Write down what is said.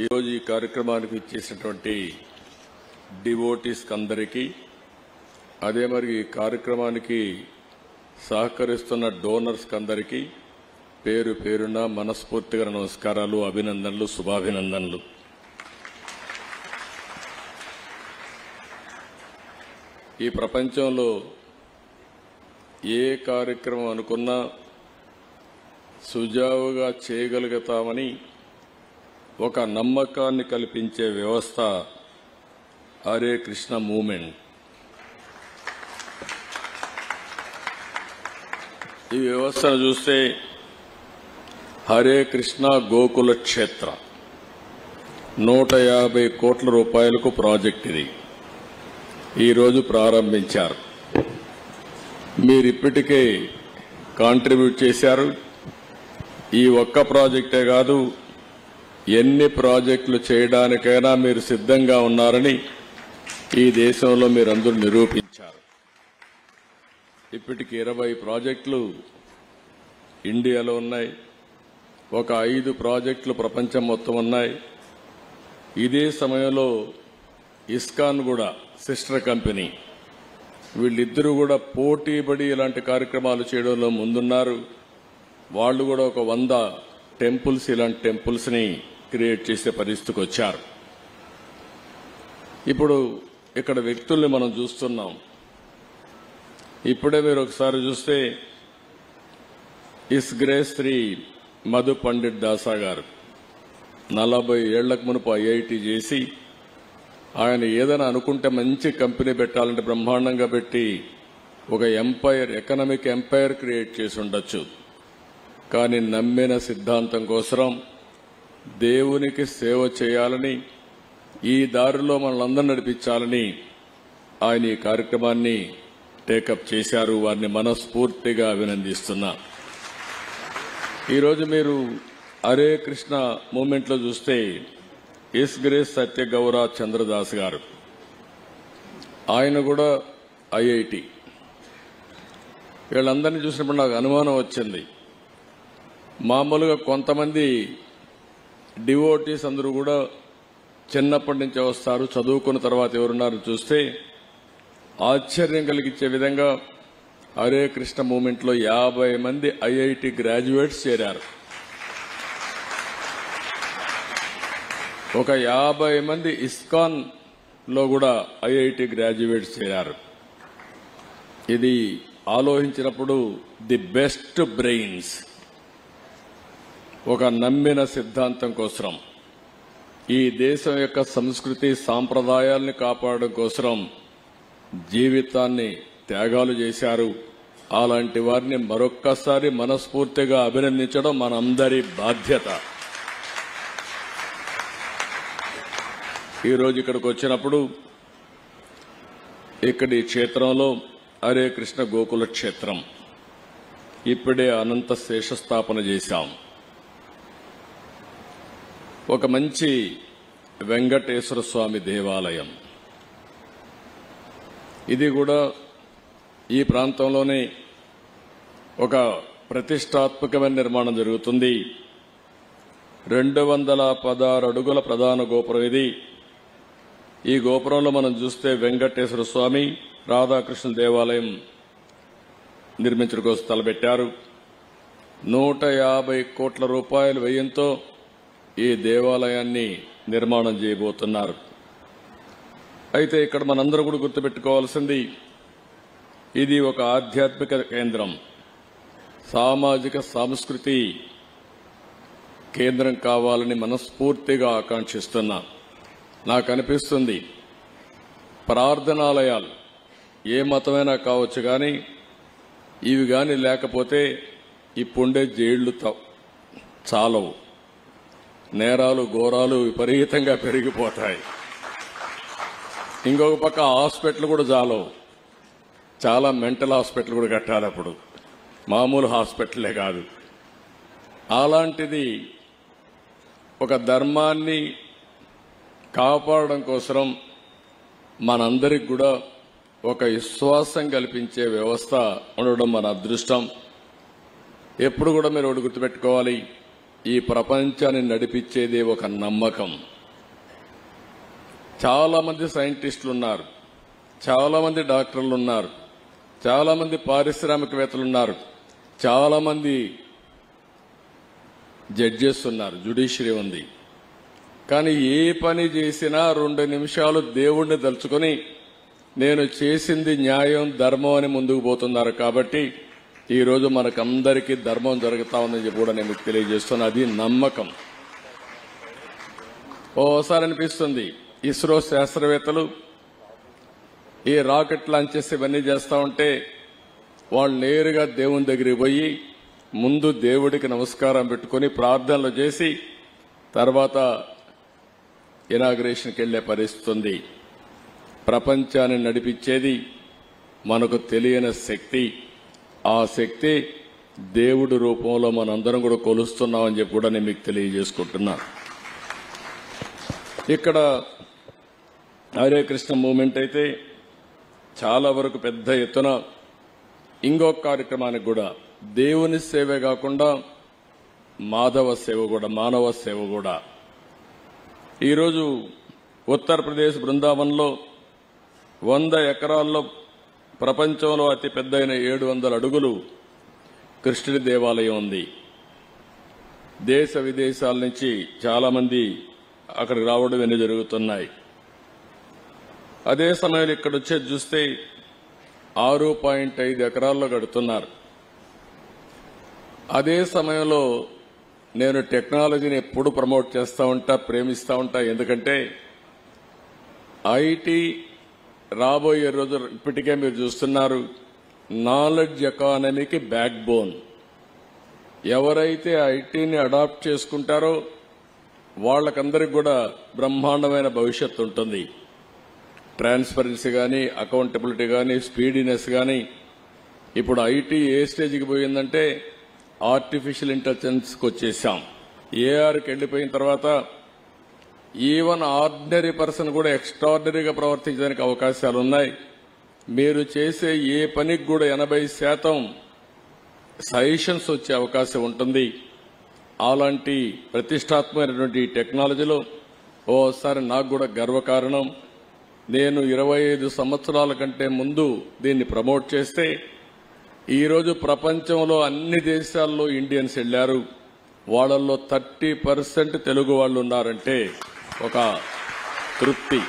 ఈరోజు ఈ కార్యక్రమానికి ఇచ్చేసినటువంటి డివోటీస్ అందరికీ, అదే మరి ఈ కార్యక్రమానికి సహకరిస్తున్న డోనర్స్ అందరికీ పేరు పేరున మనస్ఫూర్తిగా నమస్కారాలు, అభినందనలు, శుభాభినందనలు. ఈ ప్రపంచంలో ఏ కార్యక్రమం అనుకున్నా సుజావుగా చేయగలుగుతామని ఒక నమ్మకాన్ని కల్పించే వ్యవస్థ హరే కృష్ణ మూవ్మెంట్. ఈ వ్యవస్థను చూస్తే హరే కృష్ణ గోకుల క్షేత్ర 150 కోట్ల రూపాయలకు ప్రాజెక్ట్ ఇది ఈరోజు ప్రారంభించారు. మీరిప్పటికే కాంట్రిబ్యూట్ చేశారు. ఈ ఒక్క ప్రాజెక్టే కాదు, ఎన్ని ప్రాజెక్టులు చేయడానికైనా మీరు సిద్ధంగా ఉన్నారని ఈ దేశంలో మీరందరూ నిరూపించారు. ఇప్పటికి 20 ప్రాజెక్టులు ఇండియాలో ఉన్నాయి, ఒక 5 ప్రాజెక్టులు ప్రపంచం మొత్తం ఉన్నాయి. ఇదే సమయంలో ఇస్కాన్ కూడా సిస్టర్ కంపెనీ, వీళ్ళిద్దరూ కూడా పోటీపడి ఇలాంటి కార్యక్రమాలు చేయడంలో ముందున్నారు. వాళ్ళు కూడా ఒక 100 టెంపుల్స్, ఇలాంటి టెంపుల్స్ ని క్రియేట్ చేసే పరిస్థితికి వచ్చారు. ఇప్పుడు ఇక్కడ వ్యక్తుల్ని మనం చూస్తున్నాం. ఇప్పుడే మీరు ఒకసారి చూస్తే ఇస్ గ్రేస్ శ్రీ మధు పండిట్ దాసా గారు 40 ఏళ్లకు మునుపు ఐఐటి చేసి, ఆయన ఏదైనా అనుకుంటే మంచి కంపెనీ పెట్టాలంటే బ్రహ్మాండంగా పెట్టి ఒక ఎంపైర్, ఎకనామిక్ ఎంపైర్ క్రియేట్ చేసి ఉండొచ్చు. కానీ నమ్మిన సిద్ధాంతం కోసం దేవునికి సేవ చేయాలని, ఈ దారిలో మనల్ని నడిపించాలని ఆయన ఈ కార్యక్రమాన్ని టేకప్ చేశారు. వారిని మనస్ఫూర్తిగా అభినందిస్తున్నా. ఈరోజు మీరు హరే కృష్ణ మూవ్మెంట్ లో చూస్తే ఎస్ గ్రేస్ సత్య గౌర చంద్రదాస్ గారు, ఆయన కూడా ఐఐటి. వీళ్ళందరినీ చూసినప్పుడు నాకు అనుమానం వచ్చింది. మామూలుగా కొంతమంది డివోటీస్ అందరూ కూడా చిన్నప్పటి నుంచే వస్తారు, చదువుకున్న తర్వాత ఎవరున్నారు చూస్తే ఆశ్చర్యం కలిగించే విధంగా హరే కృష్ణ మూవ్మెంట్ లో 50 మంది ఐఐటి గ్రాడ్యుయేట్స్ చేరారు. ఒక 50 మంది ఇస్కాన్ లో కూడా ఐఐటి గ్రాడ్యుయేట్స్ చేరారు. ఇది ఆలోచించినప్పుడు ది బెస్ట్ బ్రెయిన్స్ ఒక నమ్మిన సిద్ధాంతం కోసం, ఈ దేశం యొక్క సంస్కృతి సాంప్రదాయాల్ని కాపాడడం కోసం జీవితాన్ని త్యాగాలు చేశారు. అలాంటి వారిని మరొక్కసారి మనస్ఫూర్తిగా అభినందించడం మనందరి బాధ్యత. ఈరోజు ఇక్కడికి వచ్చినప్పుడు ఇక్కడి క్షేత్రంలో హరే కృష్ణ గోకుల క్షేత్రం ఇప్పుడే అనంత శేషస్థాపన చేశాం. ఒక మంచి వెంకటేశ్వర స్వామి దేవాలయం, ఇది కూడా ఈ ప్రాంతంలోనే ఒక ప్రతిష్టాత్మకమైన నిర్మాణం జరుగుతుంది. 216 అడుగుల ప్రధాన గోపురం ఇది. ఈ గోపురంలో మనం చూస్తే వెంకటేశ్వర స్వామి, రాధాకృష్ణ దేవాలయం నిర్మించడం కోసం తలపెట్టారు. 150 కోట్ల రూపాయల వ్యయంతో ఈ దేవాలయాన్ని నిర్మాణం చేయబోతున్నారు. అయితే ఇక్కడ మనందరూ కూడా గుర్తుపెట్టుకోవాల్సింది, ఇది ఒక ఆధ్యాత్మిక కేంద్రం, సామాజిక సాంస్కృతి కేంద్రం కావాలని మనస్ఫూర్తిగా ఆకాంక్షిస్తున్నా. నాకు అనిపిస్తుంది, ప్రార్థనాలయాలు ఏ మతమైనా కావచ్చు, కానీ ఇవి కానీ లేకపోతే ఇప్పుండే జైళ్లు చాలవు, నేరాలు ఘోరాలు విపరీతంగా పెరిగిపోతాయి. ఇంకొక పక్క హాస్పిటల్ కూడా చాలవు, చాలా మెంటల్ హాస్పిటల్ కూడా కట్టాలి అప్పుడు, మామూలు హాస్పిటలే కాదు. అలాంటిది ఒక ధర్మాన్ని కాపాడడం కోసం మనందరికి కూడా ఒక విశ్వాసం కల్పించే వ్యవస్థ ఉండడం మన అదృష్టం. ఎప్పుడు కూడా మీరు ఒకటి గుర్తుపెట్టుకోవాలి, ఈ ప్రపంచాన్ని నడిపించేది ఒక నమ్మకం. చాలా మంది సైంటిస్టులు ఉన్నారు, చాలా మంది డాక్టర్లు ఉన్నారు, చాలా మంది పారిశ్రామికవేత్తలు ఉన్నారు, చాలా మంది జడ్జెస్ ఉన్నారు, జ్యుడిషియరీ ఉంది. కానీ ఏ పని చేసినా 2 నిమిషాలు దేవుణ్ణి తలుచుకొని నేను చేసింది న్యాయం, ధర్మం అని ముందుకు పోతున్నారు. కాబట్టి ఈ రోజు మనకందరికీ ధర్మం జరుగుతా ఉందని చెప్పి కూడా నేను మీకు తెలియజేస్తున్నా. అది నమ్మకం. ఓసారి అనిపిస్తుంది, ఇస్రో శాస్త్రవేత్తలు ఈ రాకెట్ లాంచెస్ ఇవన్నీ చేస్తా ఉంటే వాళ్ళు నేరుగా దేవుని దగ్గరికి పోయి ముందు దేవుడికి నమస్కారం పెట్టుకుని ప్రార్థనలు చేసి తర్వాత ఇనాగ్రేషన్కి వెళ్లే పరిస్థితి ఉంది. ప్రపంచాన్ని నడిపించేది మనకు తెలియని శక్తి. ఆ శక్తి దేవుడి రూపంలో మనందరం కూడా కొలుస్తున్నామని చెప్పి కూడా నేను మీకు తెలియజేసుకుంటున్నా. ఇక్కడ హరే కృష్ణ మూవ్మెంట్ అయితే చాలా వరకు పెద్ద ఎత్తున ఇంకొక కార్యక్రమానికి కూడా దేవుని సేవే కాకుండా మాధవ సేవ కూడా, మానవ సేవ కూడా. ఈరోజు ఉత్తరప్రదేశ్ బృందావన్లో 100 ఎకరాల్లో ప్రపంచంలో అతి పెద్దయిన 700 అడుగులు కృష్ణుడి దేవాలయం ఉంది. దేశ విదేశాల నుంచి చాలా మంది అక్కడికి రావడం ఇవన్నీ జరుగుతున్నాయి. అదే సమయంలో ఇక్కడ వచ్చేది చూస్తే 6.5 ఎకరాల్లో కడుతున్నారు. అదే సమయంలో నేను టెక్నాలజీని ఎప్పుడు ప్రమోట్ చేస్తూ ఉంటా, ప్రేమిస్తూ ఉంటా. ఎందుకంటే ఐటీ రాబోయే రోజు ఇప్పటికే మీరు చూస్తున్నారు, నాలెడ్జ్ ఎకానమీకి బ్యాక్ బోన్. ఎవరైతే ఐటీని అడాప్ట్ చేసుకుంటారో వాళ్ళకందరికి కూడా బ్రహ్మాండమైన భవిష్యత్తు ఉంటుంది. ట్రాన్స్పరెన్సీ కానీ, అకౌంటబిలిటీ కానీ, స్పీడీనెస్ కానీ. ఇప్పుడు ఐటీ ఏ స్టేజ్కి పోయిందంటే ఆర్టిఫిషియల్ ఇంటెలిజెన్స్కి వచ్చేసాం. ఏఆర్కి వెళ్ళిపోయిన తర్వాత ఈవెన్ ఆర్డినరీ పర్సన్ కూడా ఎక్స్ట్రాడినరీగా ప్రవర్తించడానికి అవకాశాలు ఉన్నాయి. మీరు చేసే ఏ పనికి కూడా 80% సజెషన్స్ వచ్చే అవకాశం ఉంటుంది. అలాంటి ప్రతిష్టాత్మకమైనటువంటి టెక్నాలజీలో ఓసారి నాకు కూడా గర్వకారణం. నేను 25 సంవత్సరాల కంటే ముందు దీన్ని ప్రమోట్ చేస్తే ఈరోజు ప్రపంచంలో అన్ని దేశాల్లో ఇండియన్స్ వెళ్లారు. వాళ్ళల్లో 30% తెలుగు వాళ్ళు ఉన్నారంటే ఒక తృప్తి.